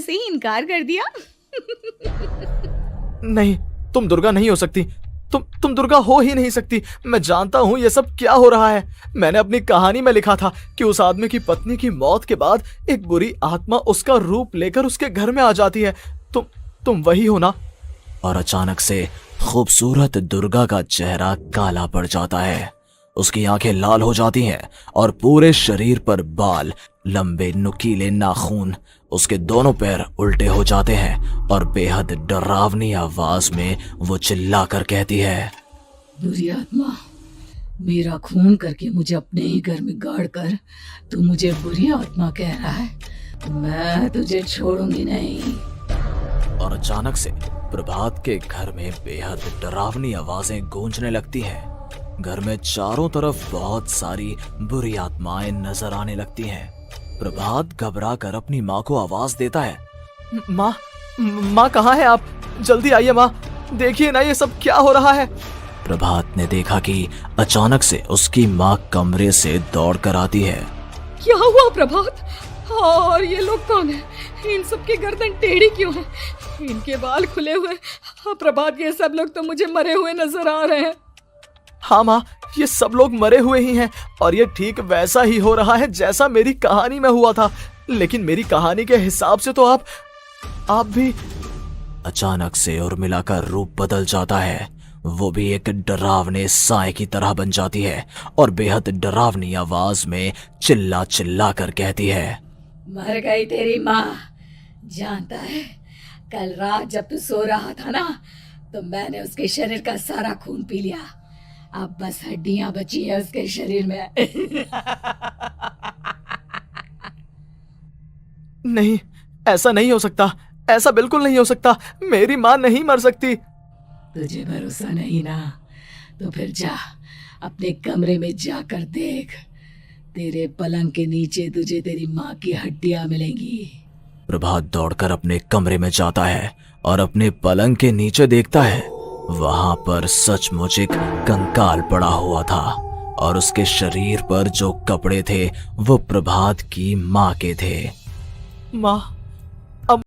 से ही इनकार कर दिया। नहीं, तुम दुर्गा नहीं हो सकती। तुम दुर्गा हो ही नहीं सकती। मैं जानता हूँ ये सब क्या हो रहा है। मैंने अपनी कहानी में लिखा था कि उस आदमी की पत्नी की मौत के बाद एक बुरी आत्मा उसका रूप लेकर उसके घर में आ जाती है। तुम वही हो ना? और अचानक से खूबसूरत दुर्गा का चेहरा काला पड़ जाता है। उसकी आंखें लाल हो जाती हैं और पूरे शरीर पर बाल, लंबे नुकीले नाखून, उसके दोनों पैर उल्टे हो जाते हैं और बेहद डरावनी आवाज में वो चिल्लाकर कहती है, बुरी आत्मा, मेरा खून करके मुझे अपने ही घर में गाड़ कर तू मुझे बुरी आत्मा कह रहा है? मैं तुझे छोड़ूंगी नहीं। और अचानक से प्रभात के घर में बेहद डरावनी आवाजें गूंजने लगती हैं। घर में चारों तरफ बहुत सारी बुरी आत्माएं नजर आने लगती हैं। प्रभात घबरा कर अपनी माँ को आवाज देता है, माँ कहाँ है आप? जल्दी आइए माँ, देखिए ना ये सब क्या हो रहा है। प्रभात ने देखा कि अचानक से उसकी माँ कमरे से दौड़ कर आती है। क्या हुआ प्रभात? और ये लोग कौन है? इन सब की गर्दन टेढ़ी क्यों है? इनके बाल खुले हुए। प्रभात, ये सब लोग तो मुझे मरे हुए नजर आ रहे हैं। हाँ माँ, ये सब लोग मरे हुए ही हैं और ये ठीक वैसा ही हो रहा है जैसा मेरी कहानी में हुआ था। लेकिन मेरी कहानी के हिसाब से तो आप भी। अचानक से उर्मिला का रूप बदल जाता है। वो भी एक डरावने साए की तरह बन जाती है और बेहद डरावनी आवाज में चिल्ला चिल्ला कर कहती है, मर गई तेरी माँ। जानता है, कल रात जब तू सो रहा था ना, तो मैंने उसके शरीर का सारा खून पी लिया। अब बस हड्डियां बची है उसके शरीर में। नहीं, ऐसा नहीं हो सकता। ऐसा बिल्कुल नहीं हो सकता। मेरी माँ नहीं मर सकती। तुझे भरोसा नहीं ना? तो फिर जा, अपने कमरे में जाकर देख। तेरे पलंग के नीचे तुझे तेरी माँ की हड्डियां मिलेंगी। प्रभात दौड़कर अपने कमरे में जाता है और अपने पलंग के नीचे देखता है। वहां पर सचमुच एक कंकाल पड़ा हुआ था और उसके शरीर पर जो कपड़े थे वो प्रभात की माँ के थे। माँ,